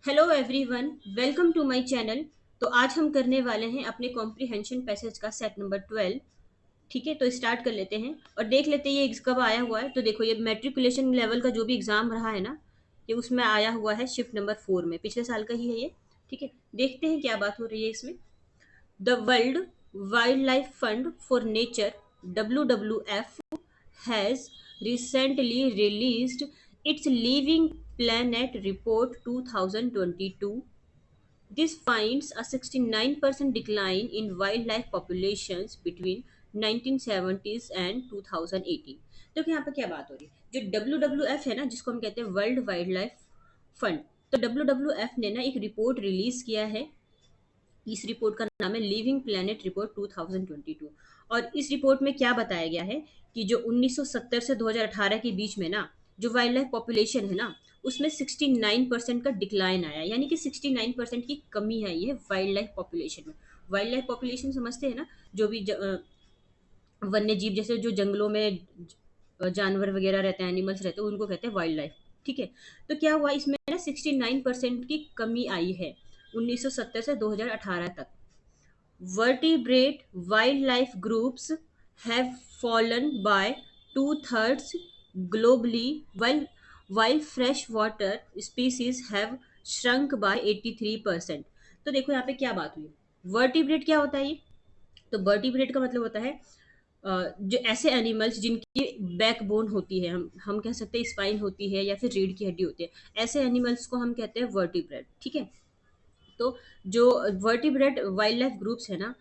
Hello everyone, welcome to my channel. तो आज हम करने वाले हैं अपने कॉम्प्रिहेंशन पैसेज का सेट नंबर 12। ठीक है, तो स्टार्ट कर लेते हैं और देख लेते हैं ये कब आया हुआ है। तो देखो, ये मैट्रिकुलेशन लेवल का जो भी एग्जाम रहा है ना, ये उसमें आया हुआ है शिफ्ट नंबर 4 में, पिछले साल का ही है ये। ठीक है, देखते हैं क्या बात हो रही है इसमें। The world wild life fund for nature WWF has recently released its Living Planet Report 2022. This finds a 69% decline in wildlife populations between 1970s and 2018। तो यहाँ पे क्या बात हो रही है, जो WWF है ना, जिसको हम कहते हैं वर्ल्ड वाइल्ड लाइफ फंड। तो WWF ने ना एक रिपोर्ट रिलीज किया है। इस रिपोर्ट का नाम है लिविंग प्लेनेट रिपोर्ट 2022। और इस रिपोर्ट में क्या बताया गया है कि जो 1970 से 2018 के बीच में ना, जो वाइल्ड लाइफ पॉपुलेशन है ना, उसमें 69% का डिक्लाइन आया, यानी कि 69% की कमी आई है वाइल्ड लाइफ पॉपुलेशन में। वाइल्ड लाइफ पॉपुलेशन समझते हैं ना, जो भी वन्य जीव, जैसे जो जंगलों में जानवर वगैरह रहते हैं, एनिमल्स रहते हैं, उनको कहते हैं वाइल्ड लाइफ। ठीक है, तो क्या हुआ इसमें ना, 69% की कमी आई है 1970 से 2018 तक। Vertebrate wildlife groups have fallen by two-thirds globally, while freshwater species have shrunk by 83%। तो देखो यहाँ पे क्या बात हुई। वर्टिब्रेट क्या होता है ये? तो वर्टिब्रेट का मतलब होता है जो ऐसे एनिमल्स जिनकी बैकबोन होती है, हम कह सकते हैं स्पाइन होती है या फिर रीढ़ की हड्डी होती है, ऐसे एनिमल्स को हम कहते हैं वर्टिब्रेट। ठीक है, तो जो वर्टिब्रेट वाइल्ड लाइफ ग्रुप्स है ना,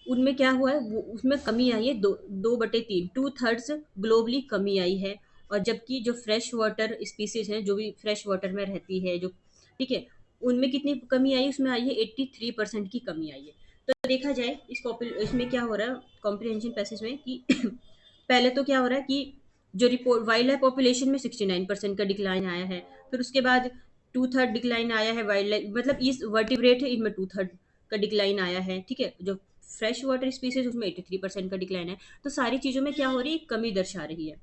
उनमें क्या हुआ है, वो उसमें कमी आई है, 2/3, 2/3 ग्लोबली कमी आई है। और जबकि जो फ्रेश वाटर स्पीसीज हैं, जो भी फ्रेश वाटर में रहती है, जो, ठीक है, उनमें कितनी कमी आई, उसमें आई है 83% की कमी आई है। तो देखा जाए इसमें क्या हो रहा है कॉम्प्रिहेंशन पैसेज में कि पहले तो क्या हो रहा है कि जो रिपोर्ट वाइल्ड लाइफ पॉपुलेशन में 69% का डिक्लाइन आया है, फिर उसके बाद 2/3 डिक्लाइन आया है वाइल्ड लाइफ, मतलब इस वर्टिब्रेट है इनमें 2/3 का डिक्लाइन आया है। ठीक है, जो फ्रेश वाटर स्पीसीज उसमें 83% का डिक्लाइन है। तो सारी चीज़ों में क्या हो रही है, कमी दर्शा रही है।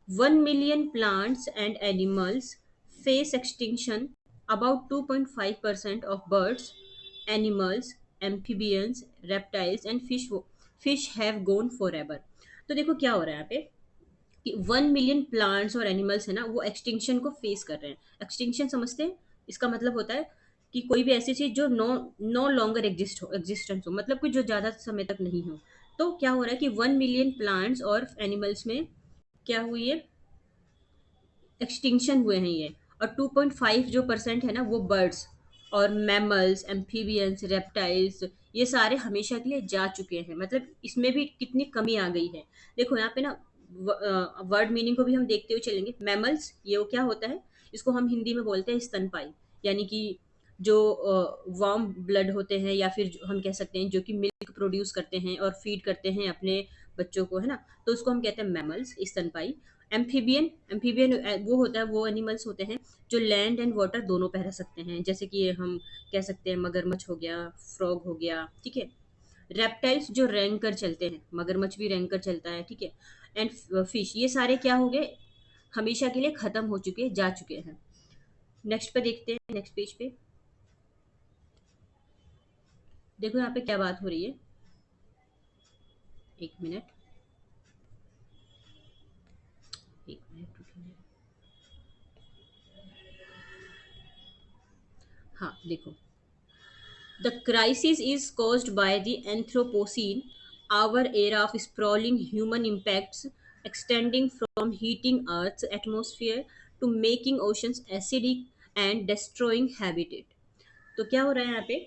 1 million plants and animals face extinction, about 2.5% of birds, animals, amphibians, reptiles and fish have gone for ever. तो देखो क्या हो रहा है यहाँ पे कि 1 मिलियन प्लांट्स और एनिमल्स है ना, वो एक्सटिंक्शन को फेस कर रहे हैं। एक्सटिंक्शन समझते हैं? इसका मतलब होता है कि कोई भी ऐसी चीज जो नो नो लॉन्गर एग्जिस्टेंस हो, मतलब कि जो ज्यादा समय तक नहीं हो। तो क्या हो रहा है कि 1 मिलियन प्लांट्स और एनिमल्स में क्या हुई है, एक्सटिंक्शन हुए हैं ये। और 2.5 जो परसेंट है ना, वो बर्ड्स और मैमल्स, एम्फीबियंस, रेप्टाइल्स, ये सारे हमेशा के लिए जा चुके हैं। मतलब इसमें भी कितनी कमी आ गई है। देखो यहाँ पे ना, वर्ड मीनिंग को भी हम देखते हुए चलेंगे। मैमल्स, ये वो क्या होता है, इसको हम हिंदी में बोलते हैं स्तनपाई, यानी कि जो वार्म ब्लड होते हैं, या फिर हम कह सकते हैं जो कि मिल्क प्रोड्यूस करते हैं और फीड करते हैं अपने बच्चों को, है ना, तो उसको हम कहते हैं मैमल्स, स्तनपाई। एम्फीबियन, वो होता है, वो एनिमल्स होते हैं जो लैंड एंड वाटर दोनों पे रह सकते हैं, जैसे कि हम कह सकते हैं मगरमच्छ हो गया, फ्रॉग हो गया। ठीक है, रेप्टाइल्स जो रैंक कर चलते हैं, मगरमच्छ भी रैंक कर चलता है। ठीक है, एंड फिश, ये सारे क्या हो गए, हमेशा के लिए खत्म हो चुके, जा चुके हैं। नेक्स्ट पे देखते हैं, नेक्स्ट पेज पे देखो यहाँ पे क्या बात हो रही है। एक मिनट, एक मिनट रुकिए। हाँ देखो, the crisis is caused by the Anthropocene, our era of sprawling human impacts extending from heating Earth's atmosphere to making oceans acidic and destroying habitat। तो क्या हो रहा है यहाँ पे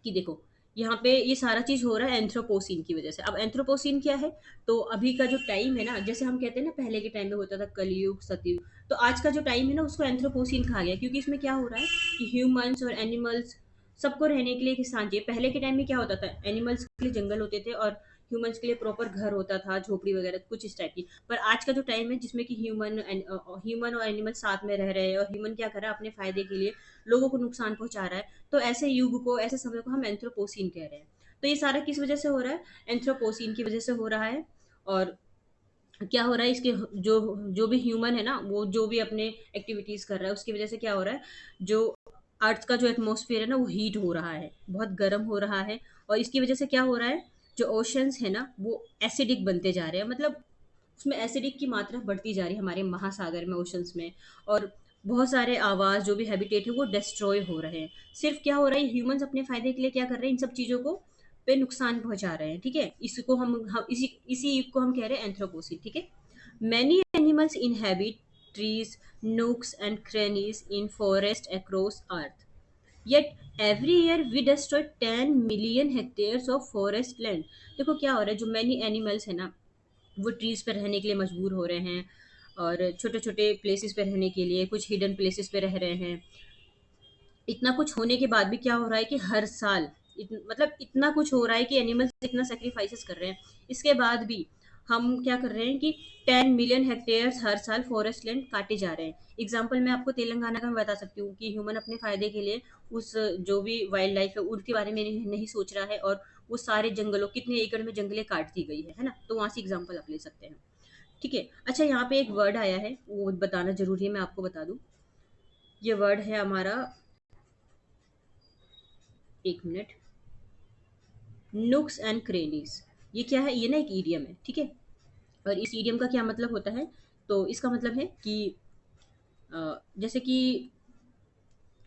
कि देखो, यहाँ पे ये सारा चीज हो रहा है एंथ्रोपोसीन की वजह से। अब एंथ्रोपोसीन क्या है, तो अभी का जो टाइम है ना, जैसे हम कहते हैं ना, पहले के टाइम में होता था कलयुग, सतयुग, तो आज का जो टाइम है ना, उसको एंथ्रोपोसीन कहा गया, क्योंकि इसमें क्या हो रहा है कि ह्यूमंस और एनिमल्स सबको रहने के लिए एक स्थान चाहिए। पहले के टाइम में क्या होता था, एनिमल्स के लिए जंगल होते थे और ह्यूमंस के लिए प्रॉपर घर होता था, झोपड़ी वगैरह कुछ इस टाइप की। पर आज का जो टाइम है, जिसमें कि ह्यूमन और एनिमल साथ में रह रहे हैं, और ह्यूमन क्या कर रहा है अपने फायदे के लिए लोगों को नुकसान पहुंचा रहा है, तो ऐसे युग को, ऐसे समय को हम एंथ्रोपोसीन कह रहे हैं। तो ये सारा किस वजह से हो रहा है, एंथ्रोपोसीन की वजह से हो रहा है। और क्या हो रहा है, इसके जो जो भी ह्यूमन है ना, वो जो भी अपने एक्टिविटीज कर रहा है, उसकी वजह से क्या हो रहा है, जो अर्थ का जो एटमॉस्फेयर है ना वो हीट हो रहा है, बहुत गर्म हो रहा है। और इसकी वजह से क्या हो रहा है, जो ओशंस है ना वो एसिडिक बनते जा रहे हैं, मतलब उसमें एसिडिक की मात्रा बढ़ती जा रही है हमारे महासागर में, ओशंस में। और बहुत सारे आवास जो भी हैबिटेट है वो डिस्ट्रॉय हो रहे हैं। सिर्फ क्या हो रहा है, ह्यूमंस अपने फायदे के लिए क्या कर रहे हैं, इन सब चीजों को पे नुकसान पहुंचा रहे हैं। ठीक है, इसको हम इसी युग को हम कह रहे हैं एंथ्रोपोसिस। ठीक है, many animals inhabit trees, nooks and crannies in forest across earth. Yet every year we destroy 10 million hectares of forest land. देखो क्या हो रहा है, जो मैनी एनिमल्स है ना वो ट्रीज पे रहने के लिए मजबूर हो रहे हैं, और छोटे छोटे प्लेसेस पे रहने के लिए, कुछ हिडन प्लेसेस पे रह रहे हैं। इतना कुछ होने के बाद भी क्या हो रहा है कि हर साल मतलब इतना कुछ हो रहा है कि एनिमल्स इतना सेक्रीफाइसेस कर रहे हैं, इसके बाद भी हम क्या कर रहे हैं कि 10 मिलियन हेक्टेयर्स हर साल फॉरेस्ट लैंड काटे जा रहे हैं। एग्जाम्पल मैं आपको तेलंगाना का मैं बता सकती हूँ कि ह्यूमन अपने फायदे के लिए उस जो भी वाइल्ड लाइफ है उनके बारे में नहीं सोच रहा है, और वो सारे जंगलों, कितने एकड़ में जंगलें काट दी गई है ना, तो वहां से एग्जाम्पल आप ले सकते हैं। ठीक है, अच्छा यहाँ पे एक वर्ड आया है वो बताना जरूरी है, मैं आपको बता दूं। ये वर्ड है हमारा, एक मिनट, नुक्स एंड क्रेनीज। ये क्या है, ये ना एक ईडियम है। ठीक है, और इस ईडियम का क्या मतलब होता है, तो इसका मतलब है कि जैसे कि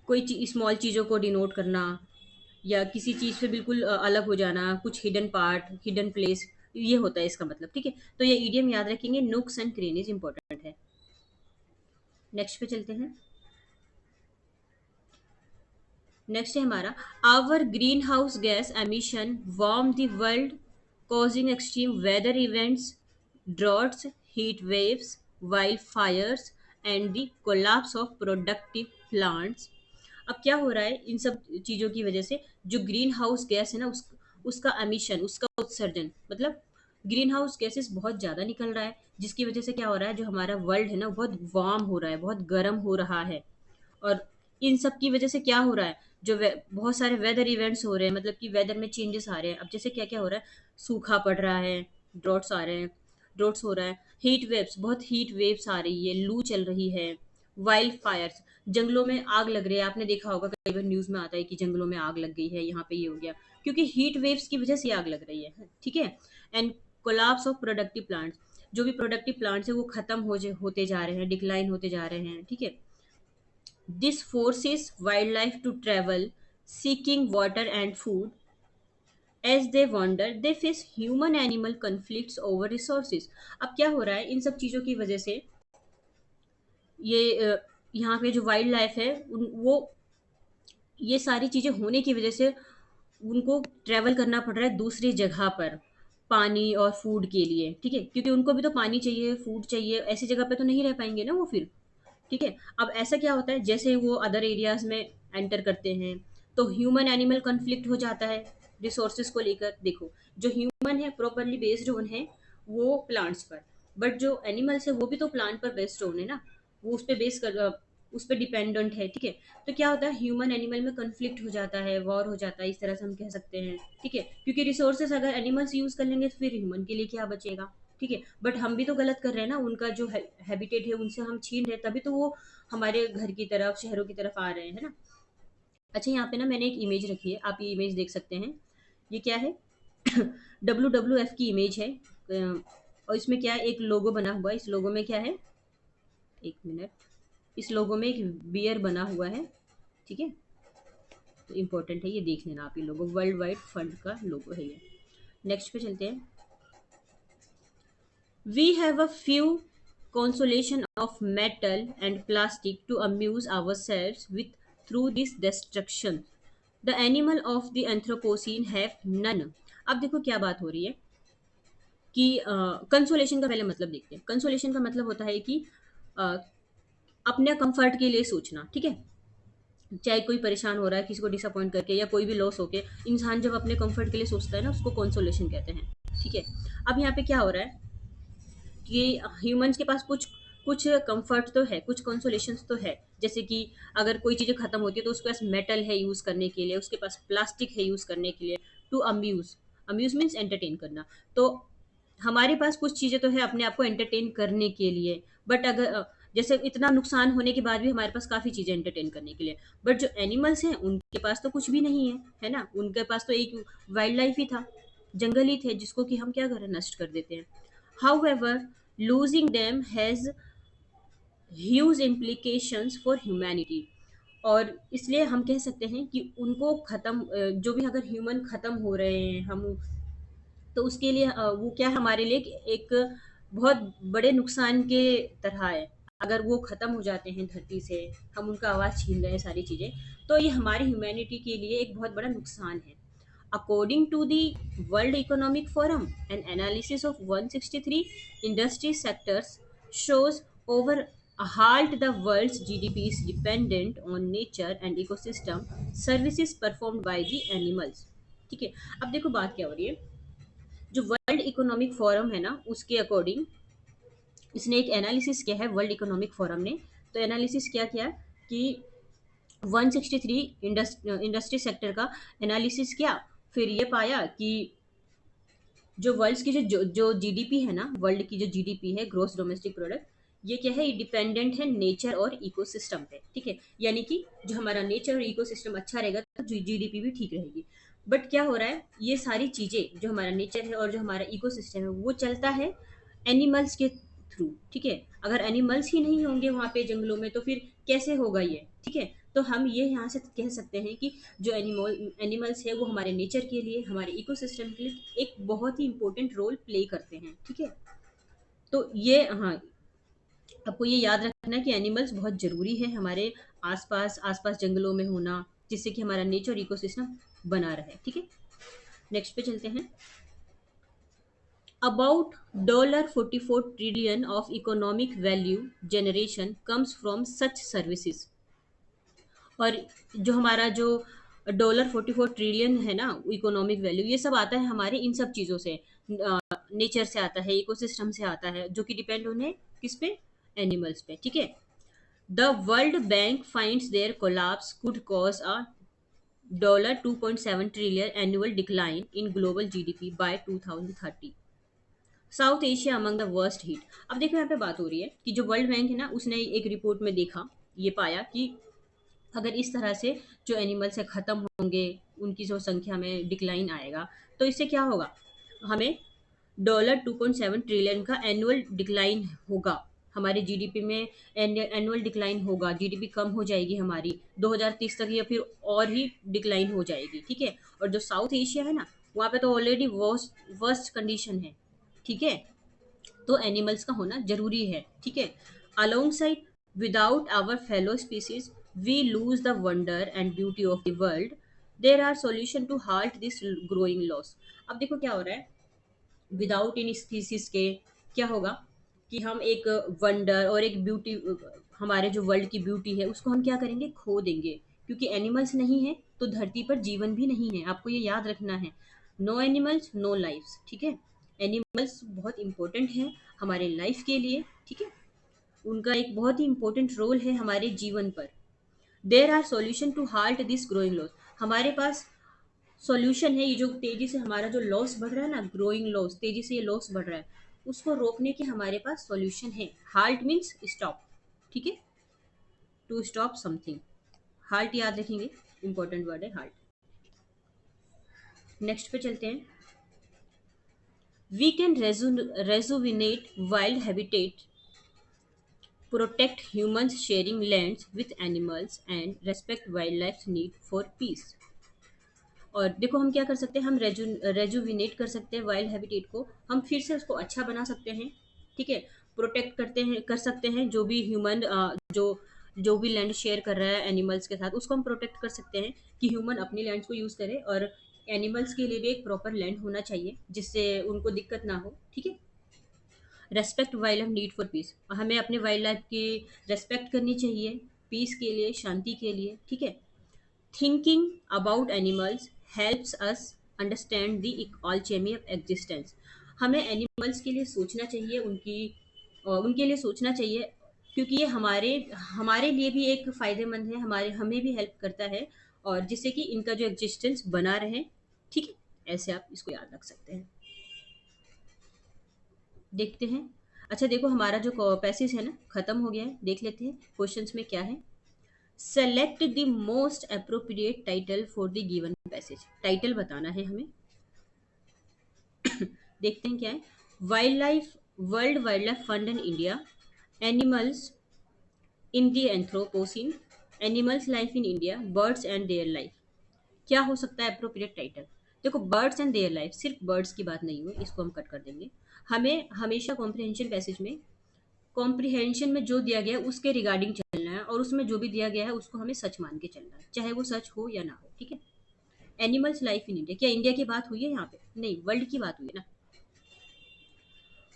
कोई स्मॉल चीज़ों को डिनोट करना, या किसी चीज़ से बिल्कुल अलग हो जाना, कुछ हिडन पार्ट, हिडन प्लेस, ये होता है इसका मतलब। ठीक है, तो ये ईडियम याद रखेंगे, नुक्स एंड क्रेनीज इंपॉर्टेंट है। नेक्स्ट पे चलते हैं। नेक्स्ट है हमारा, our greenhouse gas emission warm the world, causing extreme weather events, droughts, heat waves, wildfires, and the collapse of productive plants. अब क्या हो रहा है इन सब चीज़ों की वजह से, जो ग्रीन हाउस गैस है ना उसका एमिशन, उसका उत्सर्जन, मतलब ग्रीन हाउस गैसेस बहुत ज़्यादा निकल रहा है, जिसकी वजह से क्या हो रहा है, जो हमारा वर्ल्ड है ना वो बहुत वार्म हो रहा है, बहुत गर्म हो रहा है। और इन सब की वजह से क्या हो रहा है, जो बहुत सारे वेदर इवेंट्स हो रहे हैं, मतलब कि वेदर में चेंजेस आ रहे हैं। अब जैसे क्या क्या हो रहा है, सूखा पड़ रहा है, ड्रॉट्स आ रहे हैं, ड्रॉट्स हो रहा है, हीट वेव्स, बहुत हीट वेव्स आ रही है, लू चल रही है, वाइल्ड फायर्स, जंगलों में आग लग रही है। आपने देखा होगा कई बार न्यूज में आता है कि जंगलों में आग लग गई है, यहाँ पे ये हो गया, क्योंकि हीट वेव्स की वजह से आग लग रही है। ठीक है, and collapse of productive plants, जो भी प्रोडक्टिव प्लांट्स है वो खत्म होते जा रहे हैं, डिक्लाइन होते जा रहे हैं। ठीक है, this forces wildlife to travel, seeking water and food. As they wander, they face human animal conflicts over resources. अब क्या हो रहा है, इन सब चीज़ों की वजह से ये यहाँ पे जो वाइल्ड लाइफ है वो, ये सारी चीज़ें होने की वजह से उनको ट्रैवल करना पड़ रहा है दूसरी जगह पर, पानी और फूड के लिए। ठीक है, क्योंकि उनको भी तो पानी चाहिए, फूड चाहिए, ऐसी जगह पे तो नहीं रह पाएंगे ना वो फिर। ठीक है, अब ऐसा क्या होता है, जैसे वो अदर एरियाज में एंटर करते हैं तो ह्यूमन एनिमल कॉन्फ्लिक्ट हो जाता है रिसोर्सेज को लेकर। देखो, जो ह्यूमन है प्रॉपरली बेस्ड ऑन है वो प्लांट्स पर, बट जो एनिमल्स है वो भी तो प्लांट पर बेस्ड ऑन है ना, वो उस पर बेस कर उस पर डिपेंडेंट है। ठीक है, तो क्या होता है, ह्यूमन एनिमल में कन्फ्लिक्ट हो जाता है, वॉर हो जाता है, इस तरह से हम कह सकते हैं। ठीक है, क्योंकि रिसोर्सेज अगर एनिमल्स यूज कर लेंगे तो फिर ह्यूमन के लिए क्या बचेगा। ठीक है, बट हम भी तो गलत कर रहे हैं ना, उनका जो हैबिटेट है उनसे हम छीन रहे हैं, तभी तो वो हमारे घर की तरफ, शहरों की तरफ आ रहे हैं, है ना। अच्छा, यहाँ पे ना मैंने एक इमेज रखी है, आप ये इमेज देख सकते हैं। ये क्या है, WWF की इमेज है, और इसमें क्या है, एक लोगो बना हुआ है। इस लोगो में क्या है, एक मिनट, इस लोगो में एक बियर बना हुआ है। ठीक है, तो इम्पोर्टेंट है, ये देख लेना आप, ये लोगो वर्ल्ड वाइड फंड का लोगो है ये। नेक्स्ट पे चलते हैं। We have a few consolation of metal and plastic to amuse ourselves with through this destruction. The animal of the Anthropocene have none. अब देखो क्या बात हो रही है कि कंसोलेशन का पहले मतलब देखते हैं। कंसोलेशन का मतलब होता है कि अ, अपने कंफर्ट के लिए सोचना। ठीक है, चाहे कोई परेशान हो रहा है, किसी को डिसअपॉइंट करके या कोई भी लॉस होके, इंसान जब अपने कंफर्ट के लिए सोचता है ना, उसको कंसोलेशन कहते हैं। ठीक है, अब यहाँ पे क्या हो रहा है कि ह्यूमंस के पास कुछ कुछ कंफर्ट तो है, कुछ कंसोलेशंस तो है। जैसे कि अगर कोई चीज़ें खत्म होती है तो उसके पास मेटल है यूज़ करने के लिए, उसके पास प्लास्टिक है यूज़ करने के लिए, to amuse, amuse means entertain करना। तो हमारे पास कुछ चीज़ें तो है अपने आप को एंटरटेन करने के लिए, बट अगर जैसे इतना नुकसान होने के बाद भी हमारे पास काफ़ी चीज़ें एंटरटेन करने के लिए। बट जो एनिमल्स हैं उनके पास तो कुछ भी नहीं है, है ना? उनके पास तो एक वाइल्ड लाइफ ही था, जंगल ही थे, जिसको कि हम क्या कर रहे हैं, नष्ट कर देते हैं। However, losing them has huge implications for humanity. और इसलिए हम कह सकते हैं कि उनको ख़त्म, जो भी अगर ह्यूमन ख़त्म हो रहे हैं हम, तो उसके लिए वो क्या हमारे लिए एक बहुत बड़े नुकसान के तरह है। अगर वो ख़त्म हो जाते हैं धरती से, हम उनका आवाज़ छीन रहे हैं सारी चीज़ें, तो ये हमारी ह्यूमैनिटी के लिए एक बहुत बड़ा नुकसान है। According to the World Economic Forum, an analysis of 163 industry sectors shows over a half the world's GDP is dependent on nature and ecosystem services performed by the animals। ठीक है, अब देखो बात क्या हो रही है। जो वर्ल्ड इकोनॉमिक फोरम है ना, उसके अकॉर्डिंग इसने एक एनालिसिस किया है, वर्ल्ड इकोनॉमिक फोरम ने। तो एनालिसिस क्या किया कि 163 इंडस्ट्री सेक्टर का एनालिसिस किया। फिर ये पाया कि जो वर्ल्ड की जो जीडीपी है ना, वर्ल्ड की जो जीडीपी है, ग्रोस डोमेस्टिक प्रोडक्ट, ये क्या है, ये डिपेंडेंट है नेचर और इकोसिस्टम पे। ठीक है, यानी कि जो हमारा नेचर और इकोसिस्टम अच्छा रहेगा तो जीडीपी भी ठीक रहेगी। बट क्या हो रहा है, ये सारी चीजें जो हमारा नेचर है और जो हमारा इकोसिस्टम है वो चलता है एनिमल्स के थ्रू। ठीक है, अगर एनिमल्स ही नहीं होंगे वहाँ पे जंगलों में तो फिर कैसे होगा ये। ठीक है, तो हम ये यहाँ से कह सकते हैं कि जो एनिमल्स है वो हमारे नेचर के लिए, हमारे इकोसिस्टम के लिए एक बहुत ही इंपॉर्टेंट रोल प्ले करते हैं। ठीक है, तो ये, हाँ, आपको ये याद रखना है कि एनिमल्स बहुत ज़रूरी है हमारे आसपास आसपास जंगलों में होना, जिससे कि हमारा नेचर इकोसिस्टम बना रहे। ठीक है, नेक्स्ट पे चलते हैं। About $44 trillion of economic value generation comes from such services। और जो हमारा जो $44 ट्रिलियन है ना इकोनॉमिक वैल्यू, ये सब आता है हमारे इन सब चीज़ों से। नेचर से आता है, इकोसिस्टम से आता है, जो कि डिपेंड होने किस पे, एनिमल्स पे। ठीक है, the World Bank finds their collapse could cause a $2.7 trillion annual decline in global GDP by 2030। South Asia among the worst hit. अब देखो यहाँ पे बात हो रही है कि जो वर्ल्ड बैंक है ना, उसने एक रिपोर्ट में देखा, ये पाया कि अगर इस तरह से जो एनिमल्स है ख़त्म होंगे, उनकी जो संख्या में डिक्लाइन आएगा, तो इससे क्या होगा, हमें $2.7 ट्रिलियन का एनुअल डिक्लाइन होगा हमारे जीडीपी में। एनुअल डिक्लाइन होगा, जीडीपी कम हो जाएगी हमारी 2030 तक, या फिर और ही डिक्लाइन हो जाएगी। ठीक है, और जो साउथ एशिया है ना, वहाँ पे तो ऑलरेडी वर्स्ट वर्स्ट कंडीशन है। ठीक है, तो एनिमल्स का होना जरूरी है। ठीक है, alongside, without our fellow species we lose the wonder and beauty of the world. There are solution to halt this growing loss. अब देखो क्या हो रहा है, विदाउट इन स्पीसीज के क्या होगा कि हम एक वंडर और एक ब्यूटी, हमारे जो वर्ल्ड की ब्यूटी है उसको हम क्या करेंगे, खो देंगे। क्योंकि एनिमल्स नहीं है तो धरती पर जीवन भी नहीं है, आपको ये याद रखना है। No animals no lifes. ठीक है, एनिमल्स बहुत इंपॉर्टेंट है हमारे लाइफ के लिए। ठीक है, उनका एक बहुत ही इंपॉर्टेंट रोल है हमारे जीवन पर। There are solution to halt this growing loss. हमारे पास सॉल्यूशन है, ये जो तेजी से हमारा जो लॉस बढ़ रहा है ना, ग्रोइंग लॉस, तेजी से ये लॉस बढ़ रहा है, उसको रोकने के हमारे पास सॉल्यूशन है। Halt means stop. ठीक है, टू स्टॉप समथिंग, हाल्ट याद रखेंगे, इंपॉर्टेंट वर्ड है हाल्ट। नेक्स्ट पे चलते हैं। We can rejuvenate wild habitat, protect humans sharing lands with animals and respect wildlife's need for peace। और देखो हम क्या कर सकते हैं, हम रेजुविनेट कर सकते हैं वाइल्ड हैबिटेट को, हम फिर से उसको अच्छा बना सकते हैं। ठीक है, प्रोटेक्ट करते हैं, कर सकते हैं जो भी ह्यूमन जो भी लैंड शेयर कर रहा है एनिमल्स के साथ, उसको हम प्रोटेक्ट कर सकते हैं कि ह्यूमन अपनी लैंड्स को यूज़ करे, और एनिमल्स के लिए भी एक प्रॉपर लैंड होना चाहिए जिससे उनको दिक्कत ना हो। ठीक है, respect wild life need for piece, हमें अपने वाइल्ड लाइफ की रेस्पेक्ट करनी चाहिए, पीस के लिए, शांति के लिए। ठीक है, thinking about animals helps us understand the alchemy of existence. हमें एनिमल्स के लिए सोचना चाहिए, उनके लिए सोचना चाहिए, क्योंकि ये हमारे हमारे लिए भी एक फ़ायदेमंद है, हमारे हमें भी हेल्प करता है, और जिससे कि इनका जो एग्जिस्टेंस बना रहे। ठीक है, ऐसे आप इसको याद रख सकते हैं। देखते हैं अच्छा देखो हमारा जो पैसेज है ना खत्म हो गया है, देख लेते हैं क्वेश्चंस में क्या है। Select the most appropriate title for the given passage, title बताना है हमें। देखते हैं क्या है। Wild life, world wild life fund in India, animals in the Anthropocene, animals life in India, birds and their life. क्या हो सकता है अप्रोप्रिएट टाइटल? देखो बर्ड्स एंड देयर लाइफ, सिर्फ बर्ड्स की बात नहीं हुई, इसको हम कट कर देंगे। हमें हमेशा कॉम्प्रिहेंशन पैसेज में, कॉम्प्रिहेंशन में जो दिया गया है उसके रिगार्डिंग चलना है, और उसमें जो भी दिया गया है उसको हमें सच मान के चलना है, चाहे वो सच हो या ना हो, ठीक है। एनिमल्स लाइफ इन इंडिया, क्या इंडिया की बात हुई है यहाँ पे? नहीं, वर्ल्ड की बात हुई है ना।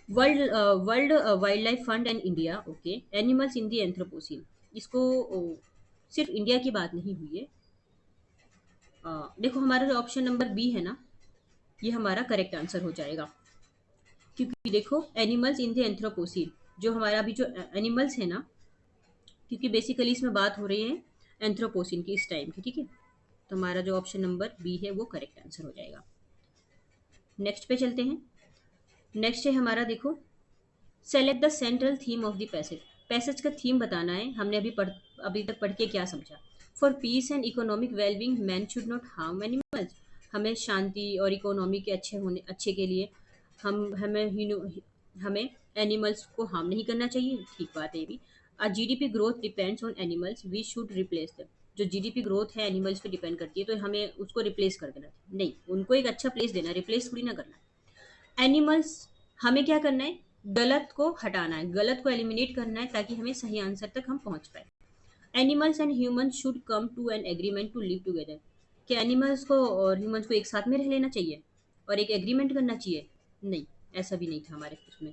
World world wild life fund and India, okay. Animals in the Anthropocene, इसको सिर्फ इंडिया की बात नहीं हुई है। देखो हमारा जो ऑप्शन नंबर बी है ना, ये हमारा करेक्ट आंसर हो जाएगा, क्योंकि देखो एनिमल्स इन द एंथ्रोपोसिन, जो हमारा अभी जो एनिमल्स है ना, क्योंकि बेसिकली इसमें बात हो रही है एंथ्रोपोसिन की इस टाइम की, ठीक है। तो हमारा जो ऑप्शन नंबर बी है वो करेक्ट आंसर हो जाएगा। नेक्स्ट पे चलते हैं। नेक्स्ट है हमारा देखो, select the central theme of the passage, passage का थीम बताना है। हमने अभी तक पढ़ के क्या समझा? For piece and economic wellbeing man should not harm animals, हमें शांति और इकोनॉमी के अच्छे के लिए हमें एनिमल्स को हार्म नहीं करना चाहिए, ठीक बात है ये भी। GDP growth depends on animals, we should replace them, जो जीडीपी ग्रोथ है एनिमल्स पे डिपेंड करती है, तो हमें उसको रिप्लेस कर देना नहीं, उनको एक अच्छा प्लेस देना, रिप्लेस थोड़ी ना करना। एनिमल्स, हमें क्या करना है? गलत को हटाना है, गलत को एलिमिनेट करना है, ताकि हमें सही आंसर तक हम पहुंच पाए। Animals and human should come to an agreement to live together, क्या एनिमल्स को और ह्यूमंस को एक साथ में रह लेना चाहिए और एक एग्रीमेंट करना चाहिए? नहीं, ऐसा भी नहीं था हमारे उसमें।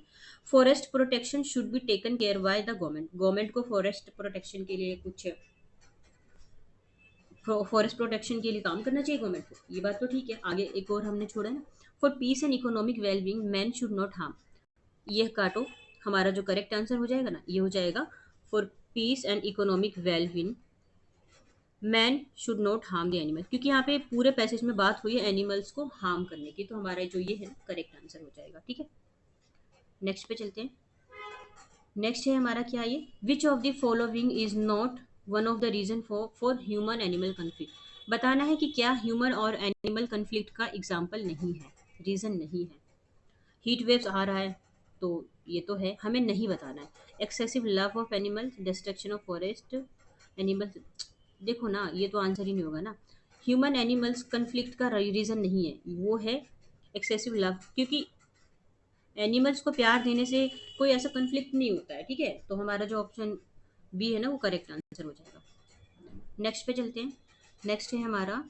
Forest protection should be taken care by the government, government को फॉरेस्ट प्रोटेक्शन के लिए कुछ, फॉरेस्ट प्रोटेक्शन के लिए काम करना चाहिए गवर्नमेंट को, ये बात तो ठीक है। आगे एक और हमने छोड़ा है ना, for piece and economic wellbeing man should not harm, ये काटो, हमारा जो करेक्ट आंसर हो जाएगा ना, ये हो जाएगा for piece and economic wellbeing man should not harm the animal, क्योंकि यहाँ पे पूरे पैसेज में बात हुई है एनिमल्स को हार्म करने की, तो हमारा जो ये है ना करेक्ट आंसर हो जाएगा, ठीक है। नेक्स्ट पे चलते हैं। नेक्स्ट है हमारा क्या, ये which of the following is not one of the reason for human animal conflict, बताना है कि क्या ह्यूमन और एनिमल कन्फ्लिक्ट का एग्जाम्पल नहीं है, रीजन नहीं है। हीट वेव्स आ रहा है तो ये तो है, हमें नहीं बताना है। Excessive love of animals, destruction of forest, animals, देखो ना ये तो आंसर ही नहीं होगा ना। ह्यूमन एनिमल्स कन्फ्लिक्ट का रीजन नहीं है, वो है एक्सेसिव लव, क्योंकि एनिमल्स को प्यार देने से कोई ऐसा कन्फ्लिक्ट नहीं होता है, ठीक है। तो हमारा जो ऑप्शन बी है ना वो करेक्ट आंसर हो जाएगा। नेक्स्ट पे चलते हैं। नेक्स्ट है हमारा,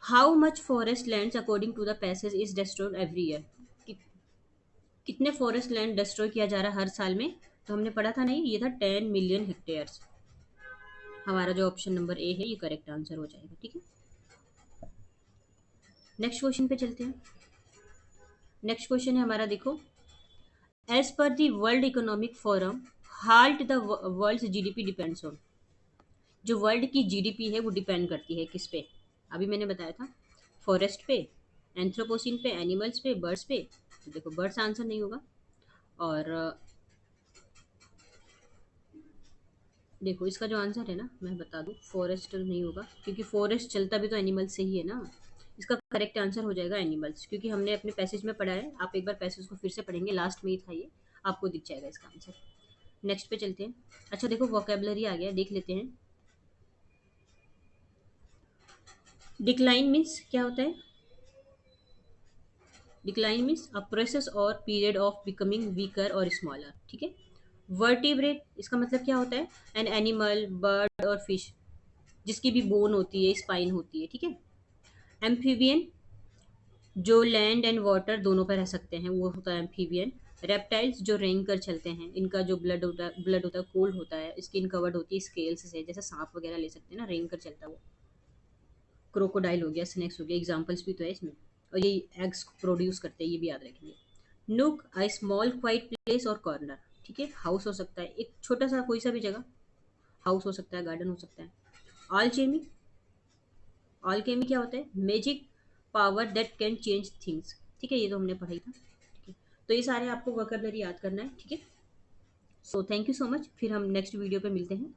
how much forest land according to the passage is destroyed every year, कितने फॉरेस्ट लैंड डिस्ट्रॉय किया जा रहा है हर साल में? तो हमने पढ़ा था नहीं, ये था 10 मिलियन हेक्टेयर्स, हमारा जो ऑप्शन नंबर ए है ये करेक्ट आंसर हो जाएगा, ठीक है। नेक्स्ट क्वेश्चन पे चलते हैं। नेक्स्ट क्वेश्चन है हमारा देखो, as per the World Economic Forum halt the world's GDP depends on, जो वर्ल्ड की जीडीपी है वो डिपेंड करती है किस पे? अभी मैंने बताया था फॉरेस्ट पे, एंथ्रोपोसिन पे, एनिमल्स पे, बर्ड्स पे, तो देखो बर्ड्स आंसर नहीं होगा। और देखो इसका जो आंसर है ना मैं बता दूं, फॉरेस्ट नहीं होगा, क्योंकि फॉरेस्ट चलता भी तो एनिमल्स से ही है ना। इसका करेक्ट आंसर हो जाएगा एनिमल्स, क्योंकि हमने अपने पैसेज में पढ़ा है, आप एक बार पैसेज को फिर से पढ़ेंगे, लास्ट में ही था ये, आपको दिख जाएगा इसका आंसर। नेक्स्ट पे चलते हैं। अच्छा देखो वोकेबलरी आ गया, देख लेते हैं। डिक्लाइन मीन्स क्या होता है? डिक्लाइन मीन्स अ प्रोसेस और पीरियड ऑफ बिकमिंग वीकर और स्मॉलर, ठीक है। वर्टिब्रेट, इसका मतलब क्या होता है? एन एनिमल, बर्ड और फिश जिसकी भी बोन होती है, स्पाइन होती है, ठीक है। एम्फीबियन, जो लैंड एंड वाटर दोनों पर रह सकते हैं, वो होता है एम्फीबियन। रेप्टाइल्स, जो रेंग कर चलते हैं, इनका जो ब्लड होता है कोल्ड होता है, स्किन कवर्ड होती है स्केल्स से, जैसे सांप वगैरह ले सकते हैं ना, रेंग कर चलता है वो। क्रोकोडाइल हो गया, स्नेक्स हो गया, एग्जाम्पल्स भी तो है इसमें। और ये एग्स प्रोड्यूस करते हैं, ये भी याद रखेंगे। नुक, अ स्मॉल क्वाइट प्लेस और कॉर्नर, ठीक है। हाउस हो सकता है एक छोटा सा कोई सा भी जगह, हाउस हो सकता है, गार्डन हो सकता है। ऑलचेमी, ऑलकेमी क्या होता है? Magic power that can change things, ठीक है, ये तो हमने पढ़ा ही था, ठीक है। तो ये सारे आपको वोकैबुलरी याद करना है, ठीक है। So thank you so much, फिर हम नेक्स्ट वीडियो पे मिलते हैं।